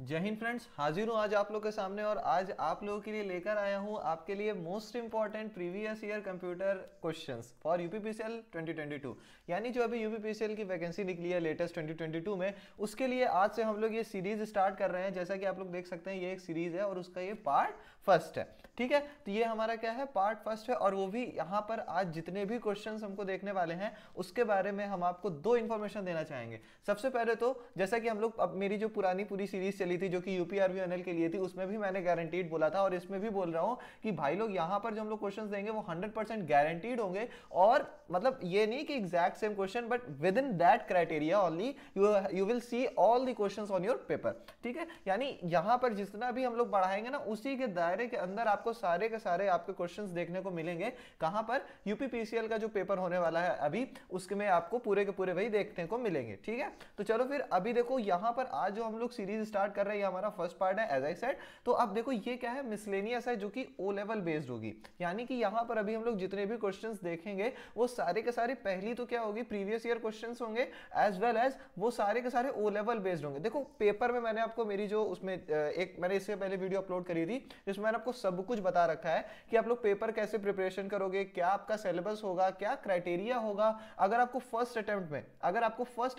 जय हिंद फ्रेंड्स, हाजिर हूँ आज आप लोग के सामने और आज आप लोगों के लिए लेकर आया हूँ आपके लिए most important previous year computer questions for UPPCL 2022। यानी जो अभी यूपीपीसीएल की वैकेंसी निकली है लेटेस्ट 2022 में, उसके लिए आज से हम लोग ये सीरीज स्टार्ट कर रहे हैं। जैसा कि आप लोग देख सकते हैं ये एक सीरीज है और उसका ये पार्ट फर्स्ट है। ठीक है, तो ये हमारा क्या है, पार्ट फर्स्ट है। और वो भी यहाँ पर आज जितने भी क्वेश्चन हमको देखने वाले हैं उसके बारे में हम आपको दो इंफॉर्मेशन देना चाहेंगे। सबसे पहले तो जैसा कि हम लोग अब मेरी जो पुरानी पूरी सीरीज चली थी जो कि यूपीआरवीएनएल के लिए थी, उसमें भी मैंने गारंटीड बोला था और इसमें भी बोल रहा हूं कि भाई लोग यहां पर जो हम लोग क्वेश्चंस देंगे वो 100% गारंटीड होंगे। और मतलब ये नहीं कि exact same question, but with in that criteria only you will see all the questions on your paper. ठीक है, यानी यहां पर जितना भी हम लोग बढ़ाएंगे ना, उसी के दायरे के अंदर आपको सारे के सारे आपके क्वेश्चंस देखने को मिलेंगे। कहां पर? यूपीपीसीएल का जो पेपर होने वाला है अभी, उसके में आपको पूरे के पूरे वही देखने को मिलेंगे। ठीक है, तो चलो फिर अभी देखो यहां पर आज जो हम लोग सीरीज स्टार्ट कर रहे हैं, हमारा फर्स्ट पार्ट है एज आई सेड। तो अब देखो ये क्या है, मिसलेनियस है जो कि ओ लेवल बेस्ड होगी। यानी कि यहां पर अभी हम लोग जितने भी क्वेश्चंस देखेंगे वो सारे के सारे पहली तो क्या होगी, प्रीवियस ईयर क्वेश्चंस होंगे, एज वेल एज वो सारे के सारे ओ लेवल बेस्ड होंगे। देखो पेपर में मैंने आपको मेरी जो उसमें एक मैंने इससे पहले वीडियो अपलोड करी थी जिसमें मैंने आपको सब कुछ बता रखा है कि आप लोग पेपर कैसे प्रिपरेशन करोगे, क्या आपका सिलेबस होगा, क्या क्राइटेरिया होगा। अगर आपको फर्स्ट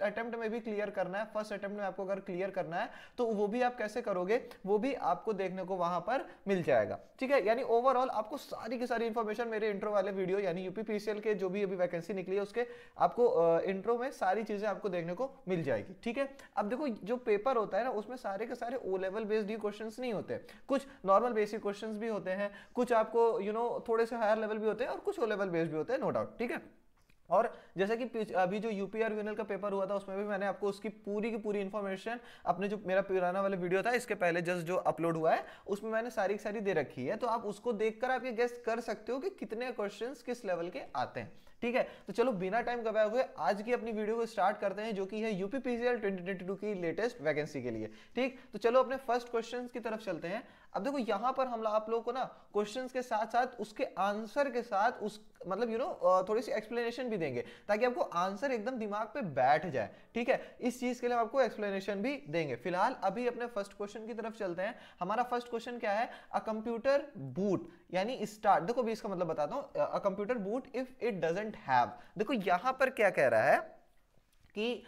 अटेम्प्ट में भी क्लियर करना है, फर्स्ट अटेम्प्ट में आपको अगर क्लियर करना है तो वो भी आप कैसे करोगे, वो भी आपको देखने को वहां पर मिल जाएगा। ठीक है, यानी ओवरऑल आपको सारी की सारी इंफॉर्मेशन मेरे इंट्रो वाले वीडियो यानी यूपीपीसीएल के जो भी अभी वैकेंसी निकली है उसके आपको इंट्रो में सारी चीजें आपको देखने को मिल जाएगी। ठीक है, अब देखो जो पेपर होता है ना उसमें सारे के सारे ओ लेवल बेस्ड ही क्वेश्चंस नहीं होते, कुछ नॉर्मल बेसिक क्वेश्चंस भी होते हैं, कुछ आपको थोड़े से हायर लेवल भी होते हैं और कुछ ओ लेवल बेस्ड भी होते हैं, नो डाउट। ठीक है, और जैसा कि अभी जो यूपीआरवीएनएल का पेपर हुआ था उसमें भी मैंने आपको उसकी पूरी की पूरी इंफॉर्मेशन अपने जो मेरा पुराना वाला वीडियो था इसके पहले जस्ट जो अपलोड हुआ है उसमें मैंने सारी की सारी दे रखी है। तो आप उसको देखकर आप ये गेस कर सकते हो कि कितने क्वेश्चंस किस लेवल के आते हैं। ठीक है, तो चलो बिना टाइम गवाए हुए आज की अपनी वीडियो को स्टार्ट करते हैं जो कि है यूपीपीसीएल 2022 की लेटेस्ट वैकेंसी के लिए। ठीक, तो चलो अपने फर्स्ट क्वेश्चंस की तरफ चलते हैं। अब देखो यहां पर हम आप लोगों को ना क्वेश्चंस के साथ साथ उसके आंसर के साथ उस मतलब थोड़ी सी एक्सप्लेनेशन भी देंगे ताकि आपको आंसर एकदम दिमाग पे बैठ जाए। ठीक है, इस चीज के लिए हम आपको एक्सप्लेनेशन भी देंगे। फिलहाल अभी अपने फर्स्ट क्वेश्चन की तरफ चलते हैं। हमारा फर्स्ट क्वेश्चन क्या है, अ कंप्यूटर बूट यानी स्टार्ट। देखो भी इसका मतलब बताता हूं, a computer boot if it doesn't have. देखो यहां पर क्या कह रहा है कि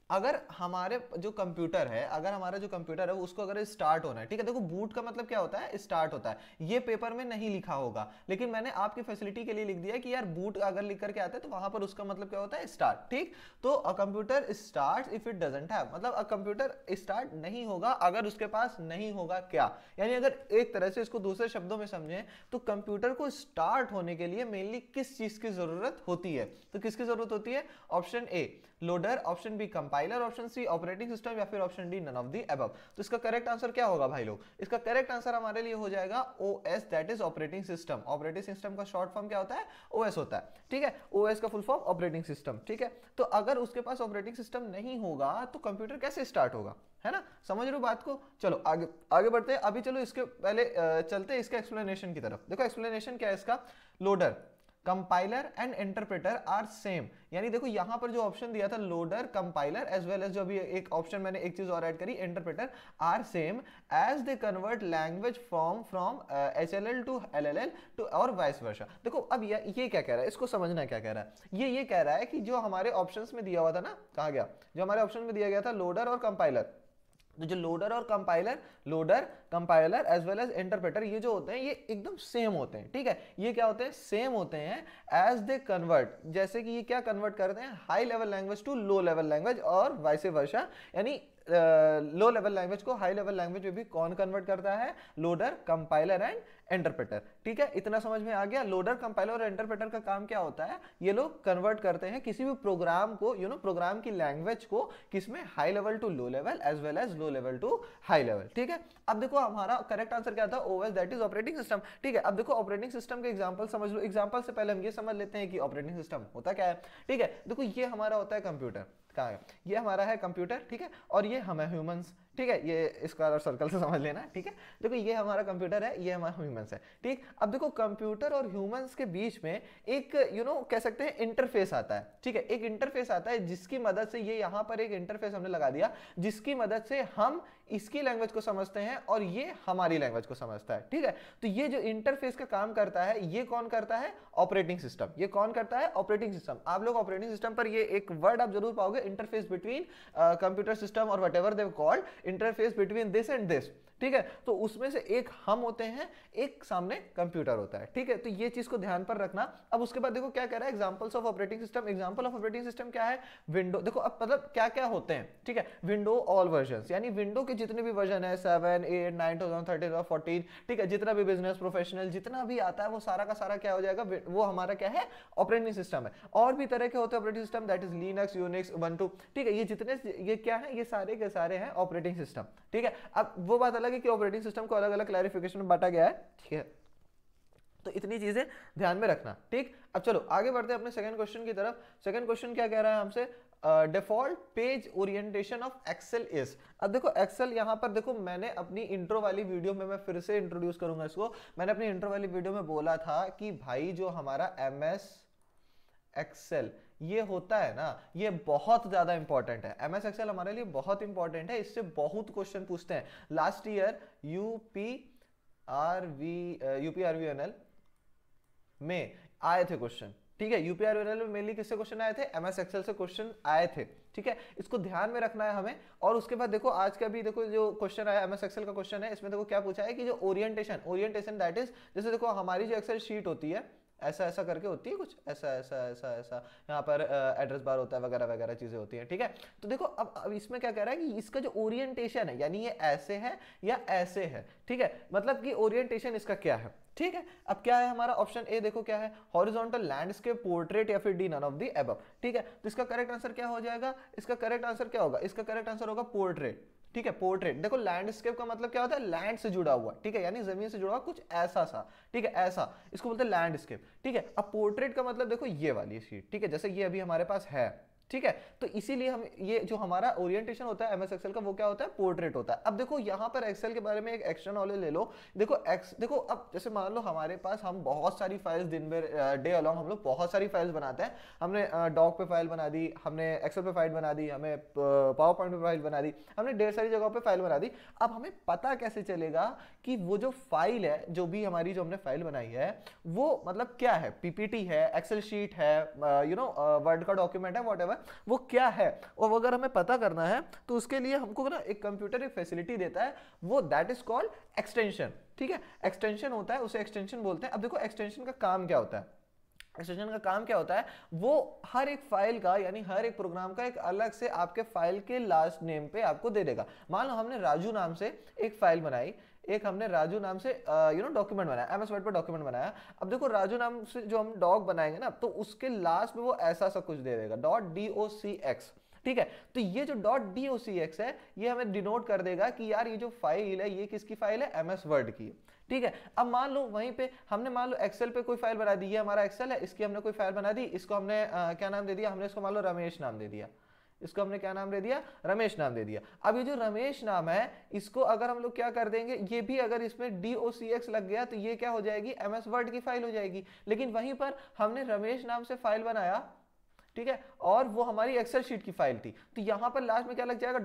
अगर हमारे जो कंप्यूटर है, अगर हमारा जो कंप्यूटर है उसको अगर स्टार्ट होना है। ठीक है, देखो बूट का मतलब क्या होता है, स्टार्ट होता है। ये पेपर में नहीं लिखा होगा लेकिन मैंने आपकी फैसिलिटी के लिए लिख दिया कि यार बूट अगर लिख करके आता है तो वहां पर उसका मतलब क्या होता है, स्टार्ट। ठीक, तो a computer start if it doesn't have, मतलब अ कंप्यूटर स्टार्ट नहीं होगा अगर उसके पास नहीं होगा क्या। यानी अगर एक तरह से इसको दूसरे शब्दों में समझें तो कंप्यूटर को स्टार्ट होने के लिए मेनली किस चीज की जरूरत होती है, तो किसकी जरूरत होती है? Option A loader, option B compiler, option C operating system या फिर option D none of the above. तो इसका करेक्ट आंसर क्या होगा भाई लोग? इसका करेक्ट आंसर हमारे लिए हो जाएगा OS, that is operating system. Operating system का शॉर्ट फॉर्म क्या होता है? ओएस होता है। ठीक है, ओएस का फुल फॉर्म ऑपरेटिंग सिस्टम। ठीक है, तो अगर उसके पास ऑपरेटिंग सिस्टम नहीं होगा तो कंप्यूटर कैसे स्टार्ट होगा, है ना? समझ रहे हो बात को? चलो आगे आगे बढ़ते हैं। अभी चलो इसके पहले चलते हैं इसके एक्सप्लेनेशन की तरफ। देखो एक्सप्लेनेशन क्या है इसका, loader compiler and interpreter are same. यानी देखो यहां पर जो ऑप्शन दिया था loader, compiler as well as जो अभी एक ऑप्शन मैंने एक चीज और ऐड करी interpreter, are same as they convert language from HLL to LLL to और वाइस वर्सा। देखो अब ये क्या कह रहा है, इसको समझना क्या कह रहा है। ये कह रहा है कि जो हमारे ऑप्शंस में दिया हुआ था ना, कहा गया जो हमारे ऑप्शन में दिया गया था लोडर और कंपाइलर, तो जो लोडर और compiler as well as interpreter ये जो होते हैं ये एकदम सेम होते हैं। ठीक है, ये क्या होते हैं? सेम होते हैं एज दे कन्वर्ट, जैसे कि ये क्या कन्वर्ट करते हैं, high level language to low level language और वाइस वर्सा। यानी लो लेवल लैंग्वेज को हाई लेवल लैंग्वेज में भी कौन कन्वर्ट करता है? Loader, compiler and interpreter. ठीक है, इतना समझ में आ गया। लोडर, कंपाइलर और इंटरप्रेटर का काम क्या होता है, ये लोग कन्वर्ट करते हैं किसी भी प्रोग्राम को, प्रोग्राम की लैंग्वेज को किसमें, high level to low level as well as low level to high level. ठीक है, अब देखो हमारा करेक्ट आंसर क्या था, OS that is operating system. ठीक है, अब देखो ऑपरेटिंग सिस्टम के एग्जांपल समझ लो। एग्जांपल से पहले हम ये समझ लेते हैं कि ऑपरेटिंग सिस्टम होता क्या है। ठीक है, देखो ये हमारा होता है कंप्यूटर, कहाँ है, ये हमारा है कंप्यूटर। ठीक है, और ये हम है ह्यूमंस, ठीक है, ये स्क्वायर और सर्कल से समझ लेना, ठीक है। देखो ये हमारा कंप्यूटर है, ये हमारा ह्यूमंस है, ठीक। अब देखो कंप्यूटर और ह्यूमंस के बीच में एक कह सकते हैं इंटरफेस आता है, ठीक है। एक इंटरफेस आता है जिसकी मदद से, ये यहाँ पर एक इंटरफेस हमने लगा दिया जिसकी मदद से हम इसकी लैंग्वेज को समझते हैं और ये हमारी लैंग्वेज को समझता है, ठीक है। तो ये जो इंटरफेस का काम करता है, ये कौन करता है? Operating system. ये कौन करता है? Operating system. आप लोग ऑपरेटिंग सिस्टम पर ये एक वर्ड आप जरूर पाओगे, इंटरफेस बिटवीन कंप्यूटर सिस्टम और whatever they called, interface between this and this, ठीक है। तो उसमें से एक हम होते हैं, एक सामने कंप्यूटर होता है, ठीक है। तो ये चीज को ध्यान पर रखना। अब उसके बाद देखो क्या कह रहा है, examples of operating system. Example of operating system क्या है? विंडो। देखो अब मतलब क्या क्या होते हैं, ठीक है। विंडो ऑल वर्जन्स, यानी विंडो के जितने भी वर्जन है 7, 8, 9, 2013, 14, ठीक है, जितना भी बिजनेस, प्रोफेशनल, जितना भी आता है वो सारा का सारा क्या हो जाएगा? वो हमारा क्या है? ऑपरेटिंग सिस्टम है। और भी तरह के होते हैं operating system, that is Linux, Unix, Ubuntu, ठीक है। ये जितने, ये क्या है? ये सारे के सारे हैं ऑपरेटिंग सिस्टम, ठीक है। अब वो बात अलग है कि ऑपरेटिंग सिस्टम को अलग अलग क्लैरिफिकेशन में बांटा गया है, ठीक है। तो इतनी चीजें ध्यान में रखना, ठीक। अब चलो आगे बढ़ते हैं अपने सेकंड क्वेश्चन की तरफ। सेकंड क्वेश्चन क्या कह रहा है हमसे? Default page orientation of Excel is. अब देखो एक्सेल यहाँ पर देखो, मैंने अपनी इंट्रो वाली वीडियो में, मैं फिर से इंट्रोड्यूस करूंगा इसको, मैंने अपनी इंट्रो वाली वीडियो में बोला था कि भाई जो हमारा एमएस एक्सेल ये होता है ना, ये बहुत ज्यादा इंपॉर्टेंट है। एमएस एक्सेल हमारे लिए बहुत इंपॉर्टेंट है, इससे बहुत क्वेश्चन पूछते हैं। लास्ट ईयर यूपीआरवीएनएल में आए थे क्वेश्चन, ठीक है। यूपीआरवीएनएल में मेनली किससे क्वेश्चन आए थे? एमएस एक्सेल से क्वेश्चन आए थे, ठीक है। इसको ध्यान में रखना है हमें। और उसके बाद देखो आज का भी देखो जो क्वेश्चन आया एमएस एक्सेल का क्वेश्चन है, इसमें देखो क्या पूछा है कि जो ओरिएंटेशन दैट इज, जैसे देखो हमारी जो एक्सेल शीट होती है ऐसा ऐसा करके होती है, कुछ ऐसा ऐसा ऐसा ऐसा, यहाँ पर एड्रेस बार होता है, वगैरह वगैरह चीजें होती हैं, ठीक है। तो देखो अब इसमें क्या कह रहा है कि इसका जो ओरिएंटेशन है, यानी ये ऐसे है या ऐसे है, ठीक है। मतलब कि ओरिएंटेशन इसका क्या है, ठीक है। अब क्या है हमारा ऑप्शन ए, देखो क्या है, हॉरिजॉन्टल, लैंडस्केप, पोर्ट्रेट या फिर D, none of the above, ठीक है। तो इसका करेक्ट आंसर क्या हो जाएगा? इसका करेक्ट आंसर क्या होगा? इसका करेक्ट आंसर होगा पोर्ट्रेट, ठीक है। पोर्ट्रेट। देखो लैंडस्केप का मतलब क्या होता है? लैंड से जुड़ा हुआ, ठीक है, यानी जमीन से जुड़ा हुआ कुछ ऐसा सा, ठीक है, ऐसा, इसको बोलते हैं लैंडस्केप, ठीक है। अब पोर्ट्रेट का मतलब देखो ये वाली शीट, ठीक है, जैसे ये अभी हमारे पास है, ठीक है। तो इसीलिए हम ये जो हमारा ओरिएंटेशन होता है एमएस एक्सेल का, वो क्या होता है? पोर्ट्रेट होता है। अब देखो यहाँ पर एक्सेल के बारे में एक एक्स्ट्रा नॉलेज ले लो। देखो अब जैसे मान लो हमारे पास, हम बहुत सारी फाइल्स दिन में डे अलॉन्ग हम लोग बहुत सारी फाइल्स बनाते हैं। हमने डॉक पे फाइल बना दी, हमने एक्सेल पे फाइल बना दी, हमें पावर पॉइंट पे फाइल बना दी, हमने ढेर सारी जगहों पे फाइल बना दी। अब हमें पता कैसे चलेगा कि वो जो फाइल है, जो भी हमारी जो हमने फाइल बनाई है, वो मतलब क्या है? पीपीटी है, एक्सेल शीट है, वर्ड का डॉक्यूमेंट है, व्हाटएवर, वो क्या है? और अगर हमें पता करना है तो उसके लिए हमको ना एक कंप्यूटर एक फैसिलिटी देता है, वो दैट इज कॉल्ड एक्सटेंशन, ठीक है। एक्सटेंशन होता है, उसे एक्सटेंशन बोलते हैं। अब देखो एक्सटेंशन का काम क्या होता है? एक्सटेंशन का काम क्या होता है? वो हर एक फाइल का, यानी हर एक प्रोग्राम का एक अलग से आपके फाइल के लास्ट नेम पे आपको दे देगा। मान लो हमने राजू नाम से एक फाइल बनाई, एक हमने राजू नाम से डॉक्यूमेंट बनाया, एमएस वर्ड पर डॉक्यूमेंट बनाया। अब देखो राजू नाम से जो हम डॉक बनाएंगे ना, तो उसके लास्ट में वो ऐसा सा कुछ दे देगा, .docx, ठीक है। तो ये जो .docx है, ये हमें डिनोट कर देगा कि यार ये जो फाइल है, ये किसकी फाइल है? एमएस वर्ड की, ठीक है। अब मान लो वहीं पे हमने मान लो एक्सेल पे कोई फाइल बना दी, ये हमारा एक्सेल है, इसकी हमने कोई फाइल बना दी, इसको हमने क्या नाम दे दिया? हमने इसको मान लो रमेश नाम दे दिया, इसको हमने क्या नाम दे दिया? रमेश नाम दे दिया। अब ये जो रमेश नाम है, इसको अगर हम लोग क्या कर देंगे, ये भी अगर इसमें docx लग गया तो ये क्या हो जाएगी? एमएस वर्ड की फाइल हो जाएगी। लेकिन वहीं पर हमने रमेश नाम से फाइल बनाया, ठीक है, और वो हमारी एक्सेल शीट की फाइल थी, तो यहां पर लास्ट में क्या लग जाएगा?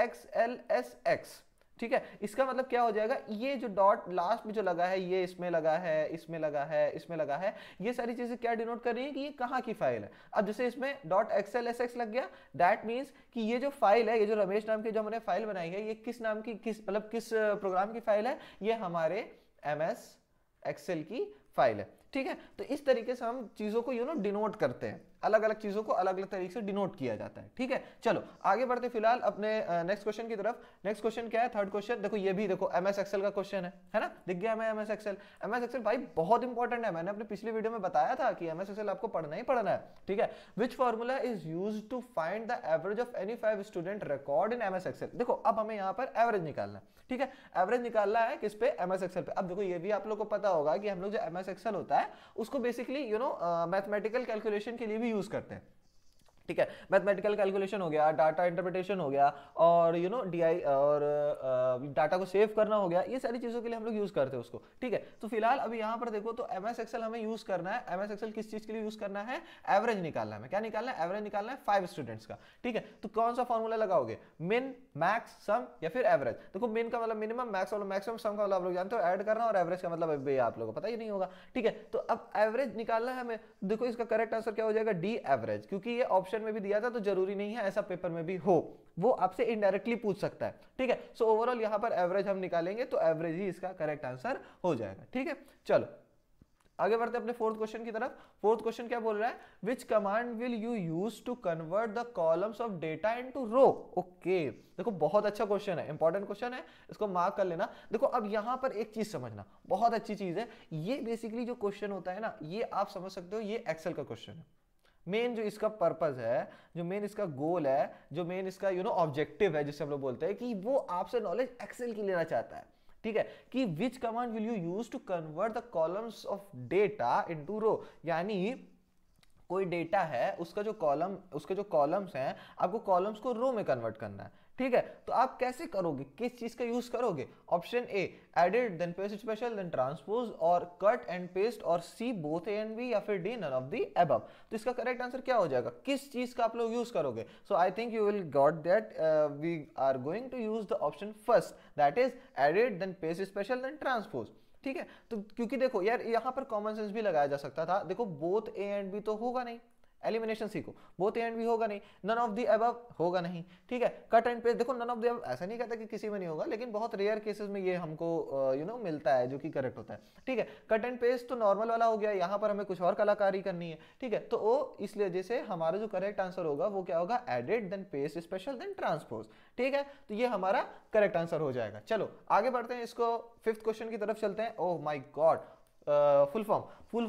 .xlsx, ठीक है। इसका मतलब क्या हो जाएगा? ये जो डॉट लास्ट में जो लगा है, ये इसमें लगा है, इसमें लगा है, इसमें लगा है, ये सारी चीजें क्या डिनोट कर रही है कि ये कहाँ की फाइल है। अब जैसे इसमें .xlsx लग गया, दैट मीन्स कि ये जो फाइल है, ये जो रमेश नाम की जो हमने फाइल बनाई है, ये किस नाम की, किस मतलब किस प्रोग्राम की फाइल है? ये हमारे एमएस एक्सेल की फाइल है, ठीक है। तो इस तरीके से हम चीजों को डिनोट करते हैं, अलग अलग चीजों को अलग अलग तरीके से डिनोट किया जाता है, ठीक है। चलो आगे बढ़ते फिलहाल अपने नेक्स्ट क्वेश्चन की तरफ। नेक्स्ट क्वेश्चन क्या है? Third question. देखो ये भी देखो एमएस एक्सेल का क्वेश्चन है ना, दिख गया हमें एमएस एक्सेल। एमएस एक्सेल भाई बहुत इंपॉर्टेंट है, मैंने अपने पिछली वीडियो में बताया था कि एमएस एक्सेल आपको पढ़ना ही पढ़ना है, ठीक है। Which formula is used to find the average of any 5 student record in MS Excel. देखो अब हमें यहाँ पर एवरेज निकालना है, ठीक है। एवरेज निकालना है किस पे? एमएस एक्सेल पे। अब देखो ये भी आप लोग को पता होगा कि हम लोग जो एमएस एक्सेल होता है उसको बेसिकली मैथमेटिकल कैलकुलेशन के लिए भी यूज करते हैं, ठीक है, मैथमेटिकल कैलकुलेशन हो गया, डाटा इंटरप्रिटेशन हो गया, और डीआई और डाटा को सेव करना हो गया, ये सारी चीजों के लिए हम लोग यूज करते हैं उसको। ठीक है, तो फिलहाल अभी यहाँ पर देखो तो एमएस एक्सेल हमें यूज करना है। एमएस एक्सेल किस चीज के लिए यूज करना है? एवरेज निकालना है। क्या निकालना है? एवरेज निकालना है 5 स्टूडेंट्स का। ठीक है, तो कौन सा फॉर्मूला लगाओगे? मिन, मैक्स, सम या फिर एवरेज? देखो मिन का मतलब मिनिमम, मैक्स वाला मैक्सिमम, सम का मतलब आप लोग जानते हो ऐड करना, और एवरेज का मतलब अभी आप लोगों को पता ही नहीं होगा। ठीक है, तो अब एवरेज निकालना है हमें। देखो इसका करेक्ट आंसर क्या हो जाएगा? डी एवरेज, क्योंकि ये ऑप्शन में भी दिया था, तो जरूरी नहीं है ऐसा पेपर में भी हो, वो आपसे इनडायरेक्टली पूछ सकता है। ठीक है, सो ओवरऑल यहां पर एवरेज हम निकालेंगे, तो एवरेज ही इसका करेक्ट आंसर हो जाएगा। ठीक है, चलो आगे बढ़ते हैं अपने फोर्थ क्वेश्चन की तरफ। फोर्थ क्वेश्चन क्या बोल रहा है? Which command will you use to convert the columns of data into row? Okay, देखो बहुत अच्छा क्वेश्चन है, इंपॉर्टेंट क्वेश्चन है, इसको मार्क कर लेना। देखो अब यहां पर एक चीज समझना, बहुत अच्छी चीज है ये। बेसिकली जो क्वेश्चन होता है ना, ये आप समझ सकते हो, ये एक्सेल का क्वेश्चन है। मेन जो इसका पर्पस है, जो मेन इसका गोल है, जो मेन इसका ऑब्जेक्टिव है, जिसे हम लोग बोलते हैं कि वो आपसे नॉलेज एक्सेल की लेना चाहता है। ठीक है, कि which command will you use to convert the columns of data into row, यानी कोई डेटा है, उसके जो कॉलम्स हैं, आपको कॉलम्स को रो में कन्वर्ट करना है। ठीक है, तो आप कैसे करोगे, किस चीज का यूज करोगे? Option A edit, then paste special, then transpose, और कट एंड पेस्ट, और C both A and B, या फिर D none of the above. तो इसका करेक्ट आंसर क्या हो जाएगा? किस चीज का आप लोग यूज करोगे? So I think you will got that we are going to use the option first, that is edit, then paste special, then transpose. ठीक है, तो क्योंकि देखो यार यहां पर कॉमन सेंस भी लगाया जा सकता था। देखो बोथ ए एंड बी तो होगा नहीं, एलिमिनेशन सीखो, बोथ एंड भी होगा नहीं, नन ऑफ द अबव होगा नहीं। ठीक है, कट एंड पेस्ट, देखो नन ऑफ द अबव ऐसा नहीं कहता कि किसी में नहीं होगा, लेकिन बहुत रेयर केसेस में ये हमको मिलता है, जो कि करेक्ट होता है। ठीक है, कट एंड पेस्ट तो नॉर्मल वाला हो गया, यहाँ पर हमें कुछ और कलाकारी करनी है। ठीक है, तो वो इसलिए जैसे हमारा जो करेक्ट आंसर होगा वो क्या होगा? Edit, then paste special, then transpose. ठीक है, तो ये हमारा करेक्ट आंसर हो जाएगा। चलो आगे बढ़ते हैं, इसको फिफ्थ क्वेश्चन की तरफ चलते हैं। Oh my God, full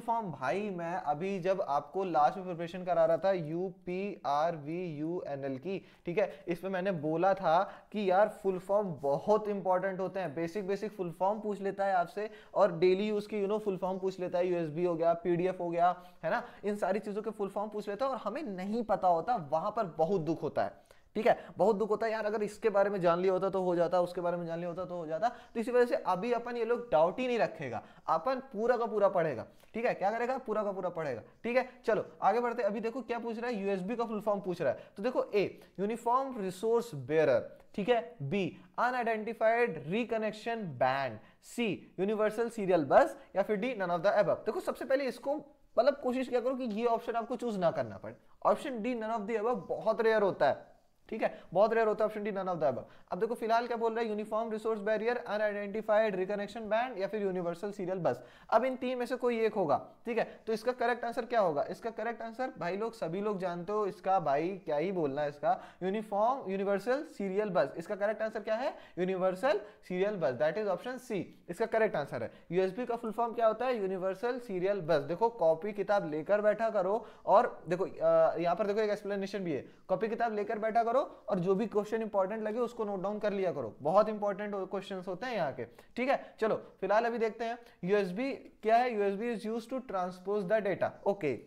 form भाई, मैं अभी जब आपको लास्ट में प्रिपरेशन करा रहा था UPRVUNL की, ठीक है, इस पे मैंने बोला था कि यार फुल फॉर्म बहुत इंपॉर्टेंट होते हैं। बेसिक फुल फॉर्म पूछ लेता है आपसे, और डेली यूज की फुल फॉर्म पूछ लेता है, USB हो गया, PDF हो गया, है ना, इन सारी चीजों के फुल फॉर्म पूछ लेता है, और हमें नहीं पता होता, वहां पर बहुत दुख होता है। ठीक है, बहुत दुख होता है यार, अगर इसके बारे में जान लिया होता तो हो जाता, उसके बारे में जान लिया होता तो हो जाता। तो इसी वजह से अभी अपन ये लोग डाउट ही नहीं रखेगा, अपन पूरा का पूरा पढ़ेगा। ठीक है, क्या करेगा? पूरा का पूरा पढ़ेगा। ठीक है, चलो आगे बढ़ते। अभी देखो क्या पूछ रहा है, USB का फुल फॉर्म पूछ रहा है। तो देखो ए यूनिफॉर्म रिसोर्स बेयरर, ठीक है, B unidentified reconnection band, C universal serial bus, या फिर D none of the above. देखो सबसे पहले इसको मतलब कोशिश क्या करो कि ये ऑप्शन आपको चूज ना करना पड़े। Option D none of the above बहुत रेयर होता है। ठीक है, बहुत रेयर होता है option D none of the above. अब देखो फिलहाल क्या बोल रहा है, uniform resource barrier, unidentified reconnection band, या फिर यूनिवर्सल सीरियल बस। अब इन तीन में से कोई एक होगा। ठीक है, तो इसका करेक्ट आंसर क्या होगा? इसका करेक्ट आंसर भाई लोग सभी लोग जानते हो इसका, भाई क्या ही बोलना है इसका, यूनिफॉर्म यूनिवर्सल सीरियल बस। इसका करेक्ट आंसर क्या है? Universal serial bus, that is option C, इसका करेक्ट आंसर है। यूएसबी का फुल फॉर्म क्या होता है? यूनिवर्सल सीरियल बस। देखो कॉपी किताब लेकर बैठा करो, और देखो यहाँ पर देखो एक एक्सप्लेनेशन भी है, कॉपी किताब लेकर बैठा करो, और जो भी क्वेश्चन इंपॉर्टेंट लगे उसको नोट डाउन कर लिया करो, बहुत इंपॉर्टेंट क्वेश्चंस होते हैं यहाँ के। ठीक है, चलो फिलहाल अभी देखते हैं यूएसबी क्या है। USB is used to transpose the data. Okay,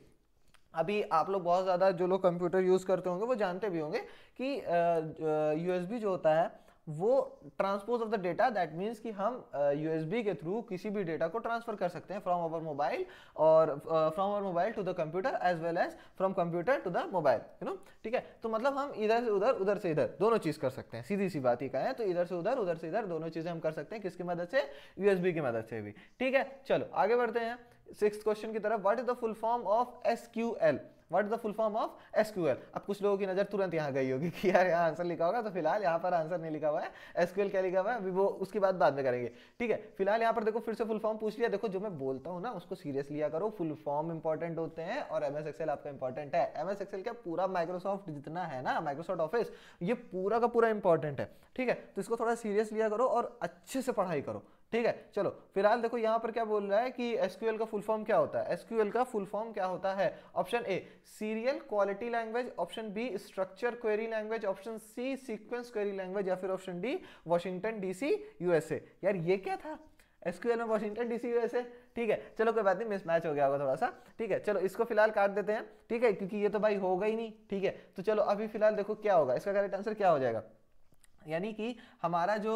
अभी आप लोग बहुत ज्यादा जो लोग कंप्यूटर यूज करते होंगे वो जानते भी होंगे कि यूएसबी जो होता है वो transpose of the data, that means कि हम यूएसबी के थ्रू किसी भी डेटा को ट्रांसफर कर सकते हैं फ्रॉम अवर मोबाइल, और from our mobile to the computer, as well as from computer to the mobile, ठीक है, तो मतलब हम इधर से उधर, उधर से इधर दोनों चीज कर सकते हैं। सीधी सी बात ही कहें तो इधर से उधर दोनों चीजें हम कर सकते हैं। किसकी मदद से? यूएसबी की मदद से भी। ठीक है, चलो आगे बढ़ते हैं सिक्स्थ क्वेश्चन की तरफ। What is the full form of SQL? What is the full form of SQL? अब कुछ लोगों की नजर तुरंत यहाँ गई होगी कि यार यहाँ आंसर लिखा होगा, तो फिलहाल यहाँ पर आंसर नहीं लिखा हुआ है, एसक्यूएल क्या लिखा हुआ है अभी वो उसकी बात बाद में करेंगे। ठीक है, फिलहाल यहाँ पर देखो फिर से फुल फॉर्म पूछ लिया। देखो जो मैं बोलता हूँ ना उसको सीरियस लिया करो, फुल फॉर्म इंपॉर्टेंट होते हैं, और एमएस एक्सेल आपका इंपॉर्टेंट है। एमएस एक्सेल का पूरा माइक्रोसॉफ्ट जितना है ना, माइक्रोसॉफ्ट ऑफिस, ये पूरा का पूरा इंपॉर्टेंट है। ठीक है, तो इसको थोड़ा सीरियस लिया करो और अच्छे से पढ़ाई करो। ठीक है, चलो फिलहाल देखो यहाँ पर क्या बोल रहा है कि एसक्यूएल का फुल फॉर्म क्या होता है। एसक्यूएल का फुल फॉर्म क्या होता है? Option A serial quality language, option B structure query language, option C sequence query language, या फिर option D Washington DC USA. यार ये क्या था? एसक्यूएल में वॉशिंगटन डीसी यूएसए, ठीक है। चलो कोई बात नहीं, मिसमैच हो गया होगा थोड़ा सा, ठीक है। चलो इसको फिलहाल काट देते हैं, ठीक है, क्योंकि ये तो भाई होगा ही नहीं, ठीक है। तो चलो अभी फिलहाल देखो क्या होगा, इसका करेक्ट आंसर क्या हो जाएगा, यानी कि हमारा जो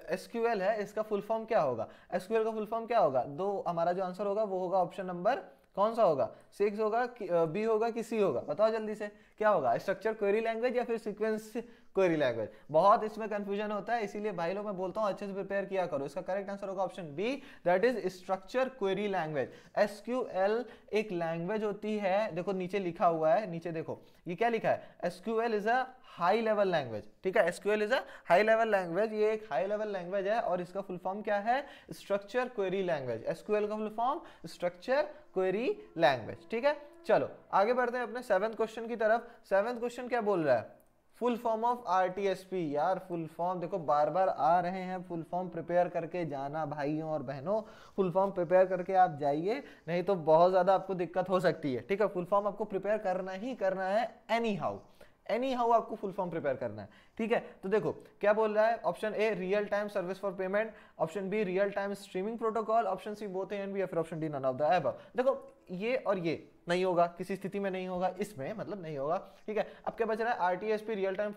एसक्यूएल है इसका फुल फॉर्म क्या होगा, एसक्यूएल का फुल फॉर्म क्या होगा, दो हमारा जो आंसर होगा वो होगा ऑप्शन नंबर कौन सा होगा, 6 होगा, बी होगा कि सी होगा, बताओ जल्दी से क्या होगा, स्ट्रक्चर क्वेरी लैंग्वेज या फिर सीक्वेंस क्वेरी लैंग्वेज। बहुत इसमें कंफ्यूजन होता है, इसीलिए भाई लोग मैं बोलता हूँ अच्छे से प्रिपेयर किया करो। इसका करेक्ट आंसर होगा option B, that is structure query language. SQL एक लैंग्वेज होती है, देखो नीचे लिखा हुआ है, नीचे देखो ये क्या लिखा है, SQL is a high level language, ठीक है, SQL is a high level language, ये एक हाई लेवल लैंग्वेज है और इसका फुल फॉर्म क्या है, स्ट्रक्चर क्वेरी लैंग्वेज। एसक्यूएल का full form structure query language, ठीक है। चलो आगे बढ़ते हैं अपने 7th क्वेश्चन की तरफ। 7th क्वेश्चन क्या बोल रहा है, फुल फॉर्म ऑफ आरटीएसपी। यार फुल फॉर्म देखो बार बार आ रहे हैं, फुल फॉर्म प्रिपेयर करके जाना भाइयों और बहनों, फुल फॉर्म प्रिपेयर करके आप जाइए, नहीं तो बहुत ज्यादा आपको दिक्कत हो सकती है, ठीक है। फुल फॉर्म आपको प्रिपेयर करना ही करना है, एनी हाउ आपको फुल फॉर्म प्रिपेयर करना है, ठीक है। तो देखो क्या बोल रहा है, option A real time service for payment, option B real time streaming protocol, option C both A and B, या फिर option D none of the above. देखो ये और ये नहीं होगा, किसी स्थिति में नहीं होगा, इसमें मतलब नहीं होगा, ठीक है। अब क्या बच रहा है, RTSP real time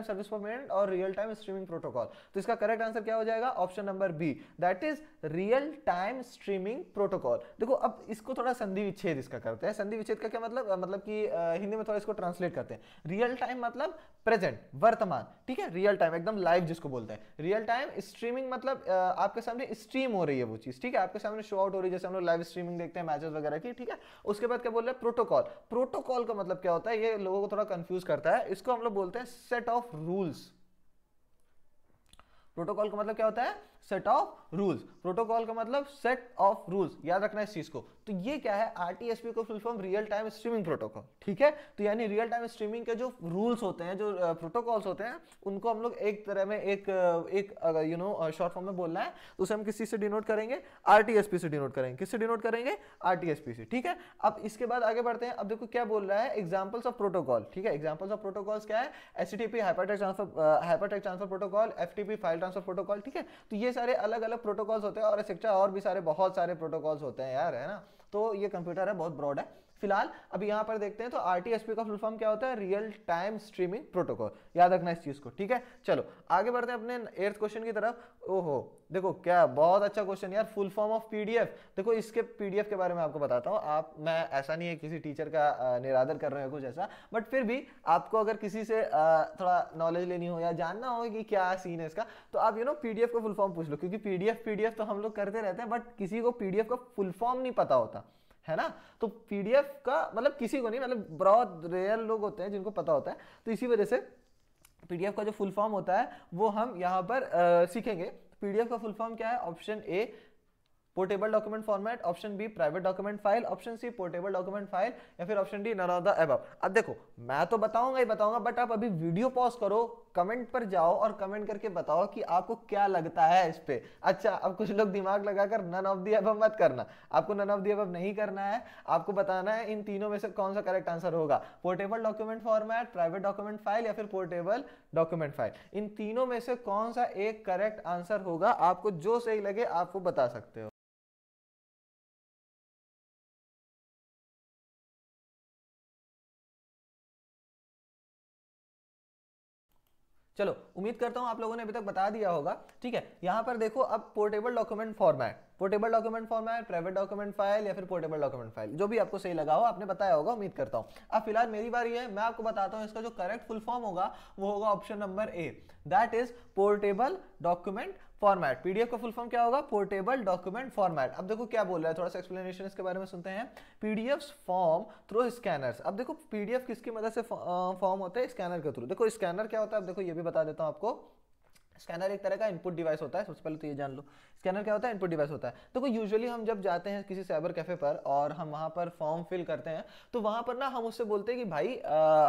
service for payment और रियल टाइम स्ट्रीमिंग प्रोटोकॉल। तो इसका करेक्ट आंसर क्या हो जाएगा, option number B, that is real time streaming protocol. देखो अब इसको थोड़ा संधि विच्छेद इसका करते हैं। संधि विच्छेद का क्या मतलब कि हिंदी में थोड़ा इसको ट्रांसलेट करते हैं। रियल टाइम मतलब प्रेजेंट, वर्तमान, ठीक है, रियल टाइम एकदम लाइव जिसको बोलते हैं। रियल टाइम स्ट्रीमिंग मतलब आपके सामने स्ट्रीम हो रही है वो चीज, ठीक है, आपके सामने शो आउट हो रही है, जैसे हम लोग लाइव स्ट्रीमिंग देखते हैं मैचेस वगैरह की, ठीक है। उसके बाद क्या बोल रहे हैं, प्रोटोकॉल। प्रोटोकॉल का मतलब क्या होता है, ये लोगों को थोड़ा कंफ्यूज करता है, इसको हम लोग बोलते हैं सेट ऑफ रूल्स। प्रोटोकॉल का मतलब क्या होता है, सेट ऑफ रूल्स। प्रोटोकॉल का मतलब सेट ऑफ रूल्स, याद रखना इस चीज को। तो ये क्या है, आरटीएसपी को full form real time streaming protocol, ठीक है। तो यानी रियल टाइम स्ट्रीमिंग के जो रूल्स होते हैं, जो प्रोटोकॉल्स होते हैं, उनको हम लोग एक तरह में एक यू नो शॉर्ट फॉर्म में बोलना है तो उसे हम किस चीज से डिनोट करेंगे, आरटीएसपी से डिनोट करेंगे। किससे डिनोट करेंगे, आरटीएसपी से, ठीक है। अब इसके बाद आगे बढ़ते हैं। अब देखो क्या बोल रहा है, एग्जांपल्स ऑफ प्रोटोकॉल, ठीक है। एग्जांपल्स ऑफ प्रोटोकॉल्स क्या है, HTTP hypertext transfer protocol, FTP file transfer protocol, ठीक है। तो ये सारे अलग अलग प्रोटोकॉल्स होते हैं और एक्सेट्रा और भी सारे बहुत सारे प्रोटोकॉल्स होते हैं यार, है ना। तो ये कंप्यूटर है, बहुत ब्रॉड है। फिलहाल अभी यहां पर देखते हैं, तो आरटीएसपी का फुल फॉर्म क्या होता है, रियल टाइम स्ट्रीमिंग प्रोटोकॉल, याद रखना इस चीज को, ठीक है। चलो आगे बढ़ते हैं अपने 8th क्वेश्चन की तरफ। ओहो देखो क्या बहुत अच्छा क्वेश्चन यार, फुल फॉर्म ऑफ पीडीएफ। देखो इसके पीडीएफ के बारे में आपको बताता हूं, आप मैं ऐसा नहीं है किसी टीचर का निरादर कर रहे हो कुछ ऐसा, बट फिर भी आपको अगर किसी से थोड़ा नॉलेज लेनी हो या जानना हो कि क्या सीन है इसका, तो आप यू नो पीडीएफ का फुल फॉर्म पूछ लो, क्योंकि पीडीएफ तो हम लोग करते रहते हैं, बट किसी को पीडीएफ का फुल फॉर्म नहीं पता होता है ना। तो पीडीएफ का मतलब किसी को नहीं, मतलब बहुत रेयर लोग होते हैं जिनको पता होता है। तो इसी वजह से पीडीएफ का जो फुल फॉर्म होता है वो हम यहाँ पर सीखेंगे। पीडीएफ का फुल फॉर्म क्या है, option A portable document format, option B private document file, option C portable document file, या फिर option D none of the above. अब देखो मैं तो बताऊंगा ही बताऊंगा, बट आप अभी वीडियो पॉज करो, कमेंट पर जाओ और कमेंट करके बताओ कि आपको क्या लगता है इस पे। अच्छा अब कुछ लोग दिमाग लगाकर नन ऑफ द अबव मत करना, आपको नन ऑफ द अबव नहीं करना है, आपको बताना है इन तीनों में से कौन सा करेक्ट आंसर होगा, portable document format, private document file, या फिर पोर्टेबल डॉक्यूमेंट फाइल। इन तीनों में से कौन सा एक करेक्ट आंसर होगा, आपको जो सही लगे आप वो बता सकते हो। चलो उम्मीद करता हूं आप लोगों ने अभी तक बता दिया होगा, ठीक है। यहां पर देखो अब portable document format, private document file, या फिर पोर्टेबल डॉक्यूमेंट फाइल, जो भी आपको सही लगा हो आपने बताया होगा, उम्मीद करता हूं। अब फिलहाल मेरी बारी है, मैं आपको बताता हूं इसका जो करेक्ट फुल फॉर्म होगा वो होगा option number A, that is portable document format. PDF का फुल फॉर्म क्या होगा, पोर्टेबल डॉक्यूमेंट फॉर्मेट। अब देखो क्या बोल रहा है, थोड़ा सा एक्सप्लेनेशन इसके बारे में सुनते हैं। PDF form through scanners. अब देखो पीडीएफ किसकी मदद से फॉर्म होता है, स्कैनर के थ्रू। देखो स्कैनर क्या होता है, अब देखो ये भी बता देता हूं आपको। स्कैनर एक तरह का इनपुट डिवाइस होता है, सबसे पहले तो ये जान लो। स्कैनर क्या होता है, इनपुट डिवाइस होता है। तो कोई यूजुअली हम जब जाते हैं किसी साइबर कैफे पर और हम वहां पर फॉर्म फिल करते हैं, तो वहां पर ना हम उससे बोलते हैं कि भाई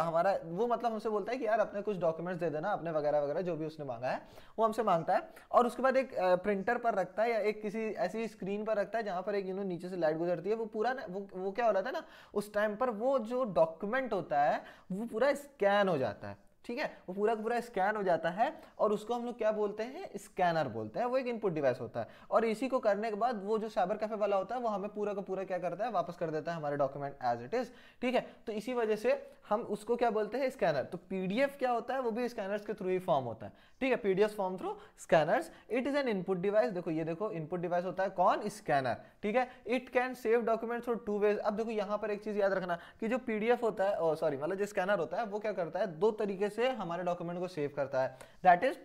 हमारा वो मतलब हमसे बोलता है कि यार अपने कुछ डॉक्यूमेंट्स दे देना, अपने वगैरह वगैरह जो भी उसने मांगा है वो हमसे मांगता है। और उसके बाद एक प्रिंटर पर रखता है या एक किसी ऐसी स्क्रीन पर रखता है जहां पर एक नीचे से लाइट गुजरती है। वो पूरा ना वो क्या हो रहा था ना, उस टाइम पर वो जो डॉक्यूमेंट होता है वो पूरा स्कैन हो जाता है, ठीक है, वो पूरा का पूरा स्कैन हो जाता है और उसको हम लोग क्या बोलते हैं, स्कैनर बोलते हैं। वो एक इनपुट डिवाइस होता है और इसी को करने के बाद वो जो साइबर कैफे वाला होता है वो हमें पूरा का पूरा क्या करता है, वापस कर देता है हमारे डॉक्यूमेंट एज इट इज। ठीक है, तो इसी वजह से हम उसको क्या बोलते हैं, स्कैनर। तो पीडीएफ क्या होता है, वो भी स्कैनर्स के थ्रू ही फॉर्म होता है। ठीक है, PDF form through scanners. It is an input device. देखो ये देखो इनपुट डिवाइस होता है कौन, स्कैनर। ठीक है, it can save document through two ways. अब देखो यहाँ पर एक चीज याद रखना कि जो पीडीएफ होता है, सॉरी मतलब जो स्कैनर होता है वो क्या करता है, दो तरीके से हमारे डॉक्यूमेंट को सेव करता है, दैट इज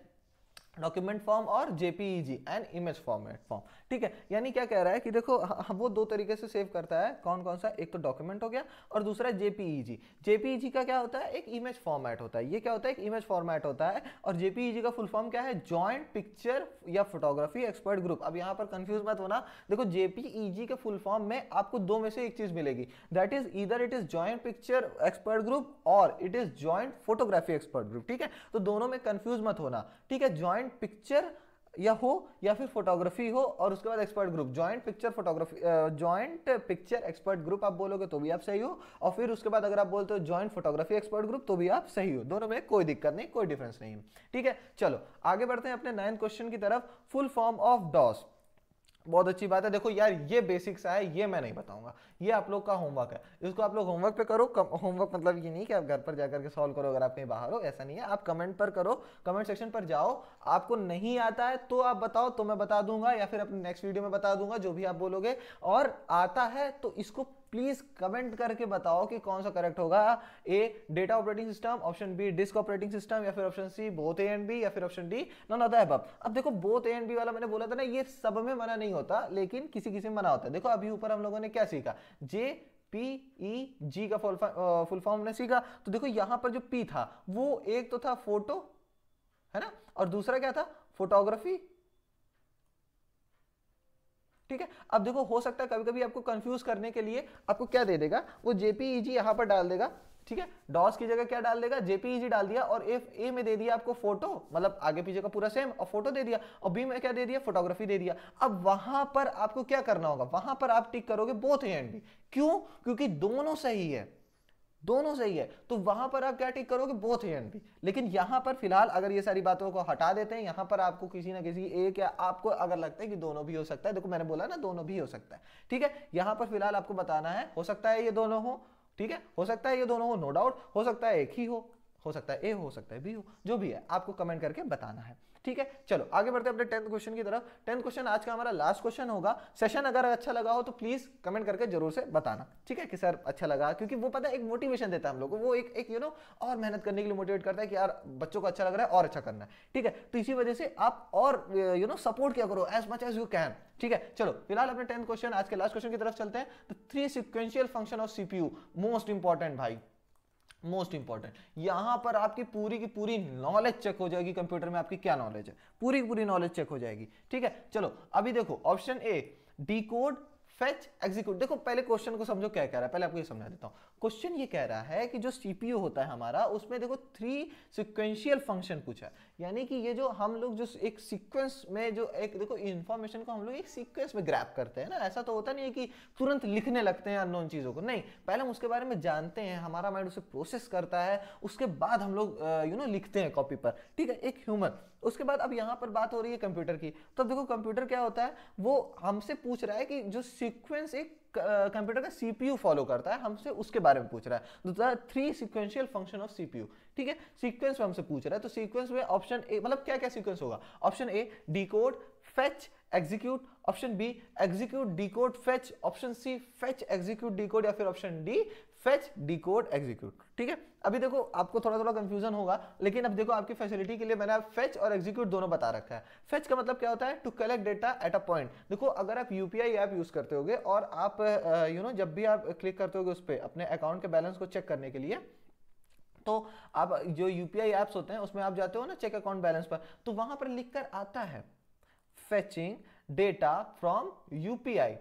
डॉक्यूमेंट फॉर्म और JPEG and image format form. ठीक है, यानी क्या कह रहा है कि देखो वो दो तरीके से सेव करता है, कौन कौन सा, एक तो डॉक्यूमेंट हो गया और दूसरा जेपीईजी। जेपीईजी का क्या होता है, एक इमेज फॉर्मेट होता है। ये क्या होता है, एक इमेज फॉर्मेट होता है। और जेपीईजी का फुल फॉर्म क्या है, जॉइंट पिक्चर या फोटोग्राफी एक्सपर्ट ग्रुप। अब यहाँ पर कंफ्यूज मत होना, देखो जेपीईजी के फुल फॉर्म में आपको दो में से एक चीज मिलेगी, that is either it is joint picture expert group और it is joint photography expert group. ठीक है, तो दोनों में कंफ्यूज मत होना। ठीक है, जॉइंट पिक्चर या हो या फिर फोटोग्राफी हो और उसके बाद expert group, joint picture photography, joint picture expert group आप बोलोगे तो भी आप सही हो, और फिर उसके बाद अगर आप बोलते हो जॉइंट फोटोग्राफी एक्सपर्ट ग्रुप तो भी आप सही हो। दोनों में कोई दिक्कत नहीं, कोई डिफरेंस नहीं है। ठीक है, चलो आगे बढ़ते हैं अपने 9th क्वेश्चन की तरफ। Full form of DOS. बहुत अच्छी बात है। देखो यार ये बेसिक्स है, ये मैं नहीं बताऊंगा, ये आप लोग का होमवर्क है, इसको आप लोग होमवर्क पे करो। होमवर्क मतलब ये नहीं कि आप घर पर जाकर के सॉल्व करो अगर आप कहीं बाहर हो, ऐसा नहीं है। आप कमेंट पर करो, कमेंट सेक्शन पर जाओ। आपको नहीं आता है तो आप बताओ, तो मैं बता दूंगा या फिर अपने नेक्स्ट वीडियो में बता दूंगा, जो भी आप बोलोगे। और आता है तो इसको प्लीज कमेंट करके बताओ कि कौन सा करेक्ट होगा। A data operating system, option B disk operating system, या फिर option C both A and B, या फिर option D none of the above. अब देखो बोथ ए एंड बी वाला मैंने बोला था ना, ये सब में मना नहीं होता, लेकिन किसी किसी में मना होता है। देखो अभी ऊपर हम लोगों ने क्या सीखा, JPEG का फुल फॉर्म ने सीखा। तो देखो यहां पर जो P था वो एक तो था फोटो, है ना, और दूसरा क्या था, फोटोग्राफी। ठीक है, अब देखो हो सकता है कभी कभी आपको कंफ्यूज करने के लिए आपको क्या दे देगा, वो जेपीईजी यहां पर डाल देगा। ठीक है, डॉस की जगह क्या डाल देगा, जेपीईजी डाल दिया, और ए में दे दिया आपको फोटो, मतलब आगे पीछे का पूरा सेम, और फोटो दे दिया, और बी में क्या दे दिया, फोटोग्राफी दे दिया। अब वहां पर आपको क्या करना होगा, वहां पर आप टिक करोगे बोथ ए एंड बी। क्यों, क्योंकि दोनों सही है, दोनों सही है, तो वहां पर आप क्या टिक करोगे, बोथ ए एंड बी। लेकिन यहां पर फिलहाल अगर ये सारी बातों को हटा देते हैं, यहां पर आपको किसी ना किसी एक, या आपको अगर लगता है कि दोनों भी हो सकता है, देखो मैंने बोला ना दोनों भी हो सकता है। ठीक है, यहां पर फिलहाल आपको बताना है, हो सकता है ये दोनों हो, ठीक है, हो सकता है ये दोनों हो, नो डाउट, हो सकता है एक ही हो सकता है ए हो सकता है बी हो, जो भी है आपको कमेंट करके बताना है। ठीक है, चलो आगे बढ़ते हैं अपने 10th क्वेश्चन की तरफ। 10th क्वेश्चन आज का हमारा लास्ट क्वेश्चन होगा। सेशन अगर अच्छा लगा हो तो प्लीज कमेंट करके जरूर से बताना, ठीक है, कि सर अच्छा लगा, क्योंकि वो पता है एक मोटिवेशन देता है हम लोग को, वो एक यू नो और मेहनत करने के लिए मोटिवेट करता है कि यार बच्चों को अच्छा लग रहा है और अच्छा करना है। ठीक है, तो इसी वजह से आप और सपोर्ट किया करो as much as you can. ठीक है, चलो फिलहाल अपने 10th क्वेश्चन आज के लास्ट क्वेश्चन की तरफ चलते हैं। तो 3 sequential function of CPU, most important भाई, मोस्ट इंपॉर्टेंट। यहां पर आपकी पूरी की पूरी नॉलेज चेक हो जाएगी, कंप्यूटर में आपकी क्या नॉलेज है, पूरी की पूरी नॉलेज चेक हो जाएगी। ठीक है, चलो अभी देखो option A decode fetch execute. देखो पहले क्वेश्चन को समझो क्या कह रहा है, पहले आपको ये समझा देता हूं। क्वेश्चन ये कह रहा है कि जो सीपीयू होता है हमारा, उसमें देखो 3 सिक्वेंशियल फंक्शन पूछा है, यानी कि ये जो हम लोग जो एक सीक्वेंस में जो एक देखो इंफॉर्मेशन को हम लोग एक सीक्वेंस में ग्रैब करते हैं ना, ऐसा तो होता नहीं है कि तुरंत लिखने लगते हैं अननोन चीजों को, नहीं, पहले हम उसके बारे में जानते हैं, हमारा माइंड उसे प्रोसेस करता है, उसके बाद हम लोग लिखते हैं कॉपी पर। ठीक है, एक ह्यूमन। उसके बाद अब यहां पर बात हो रही है कंप्यूटर की, तो देखो कंप्यूटर क्या होता है, वो हमसे पूछ रहा है कि जो सीक्वेंस एक कंप्यूटर का सीपीयू फॉलो करता है, हमसे उसके बारे में पूछ रहा है। 3 सिक्वेंशियल फंक्शन ऑफ सीपीयू। ठीक है, सीक्वेंस में हमसे पूछ रहा है, तो सीक्वेंस में ऑप्शन ए, मतलब क्या क्या सीक्वेंस होगा, option A decode fetch execute, option B execute decode fetch, option C fetch execute decode, या फिर option D fetch decode execute. ठीक है, अभी देखो आपको थोड़ा थोड़ा कंफ्यूजन होगा, लेकिन अब देखो आपकी फैसिलिटी के लिए मैंने फेच और एग्जीक्यूट दोनों बता रखा है। फेच का मतलब क्या होता है, to collect data at a point. देखो अगर आप यूपीआई ऐप यूज करते होगे और आप जब भी आप क्लिक करते होगे उस पर अपने अकाउंट के बैलेंस को चेक करने के लिए, तो आप जो यूपीआई ऐप्स होते हैं उसमें आप जाते हो ना चेक अकाउंट बैलेंस पर, तो वहां पर लिखकर आता है fetching data from UPI.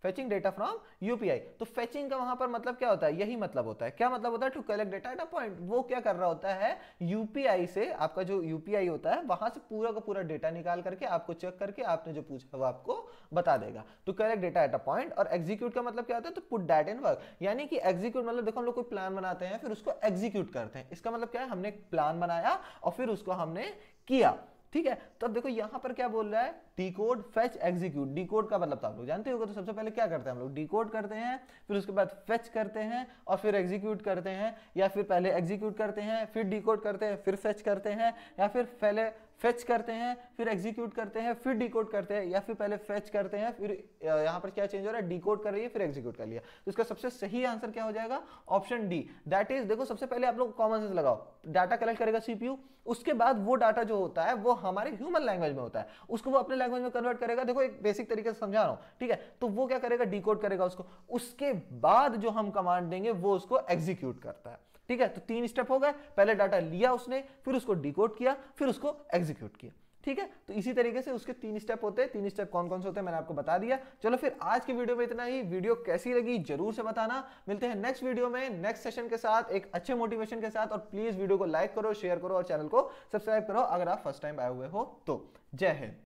Fetching data from UPI. तो फेचिंग का वहां पर मतलब क्या होता है, यही मतलब होता है। क्या मतलब होता है, to collect data at a point. वो क्या कर रहा होता है, यूपीआई से, आपका जो यूपीआई होता है वहां से पूरा का पूरा डेटा निकाल करके आपको चेक करके आपने जो पूछा वो आपको बता देगा। To collect data at a point. और एग्जीक्यूट का मतलब क्या होता है, तो पुट दैट इन वर्क। यानी कि एग्जीक्यूट मतलब देखो हम लोग कोई प्लान बनाते हैं फिर उसको एग्जीक्यूट करते हैं। इसका मतलब क्या है, हमने एक प्लान बनाया और फिर उसको हमने किया। ठीक है, तो अब देखो यहां पर क्या बोल रहा है, डिकोड फेच एग्जीक्यूट। डिकोड का मतलब तो आप लोग जानते होगा। तो सबसे पहले क्या करते हैं हम लोग, डिकोड करते हैं, फिर उसके बाद फेच करते हैं और फिर एग्जीक्यूट करते हैं, या फिर पहले एग्जीक्यूट करते हैं फिर डिकोड करते हैं फिर फेच करते हैं, या फिर पहले फेच करते हैं फिर एग्जीक्यूट करते हैं फिर डिकोड करते हैं, या फिर पहले फेच करते हैं फिर यहां पर क्या चेंज हो रहा है, डिकोड कर रही है फिर एग्जीक्यूट कर लिया। तो इसका सबसे सही आंसर क्या हो जाएगा, ऑप्शन डी। दैट इज, देखो सबसे पहले आप लोग कॉमन सेंस लगाओ, डाटा कलेक्ट करेगा सीपीयू, उसके बाद वो डाटा जो होता है वो हमारे ह्यूमन लैंग्वेज में होता है, उसको वो अपने लैंग्वेज में कन्वर्ट करेगा। देखो एक बेसिक तरीके से समझा रहा हूं, ठीक है। तो वो क्या करेगा, डिकोड करेगा उसको, उसके बाद जो हम कमांड देंगे वो उसको एग्जीक्यूट करता है। ठीक है, तो 3 स्टेप हो गए, पहले डाटा लिया उसने, फिर उसको डिकोड किया, फिर उसको एग्जीक्यूट किया। ठीक है, तो इसी तरीके से उसके 3 स्टेप होते हैं। 3 स्टेप कौन कौन से होते हैं मैंने आपको बता दिया। चलो फिर आज की वीडियो में इतना ही। वीडियो कैसी लगी जरूर से बताना। मिलते हैं नेक्स्ट वीडियो में नेक्स्ट सेशन के साथ, एक अच्छे मोटिवेशन के साथ। और प्लीज वीडियो को लाइक करो, शेयर करो और चैनल को सब्सक्राइब करो अगर आप फर्स्ट टाइम आए हुए हो तो। जय हिंद।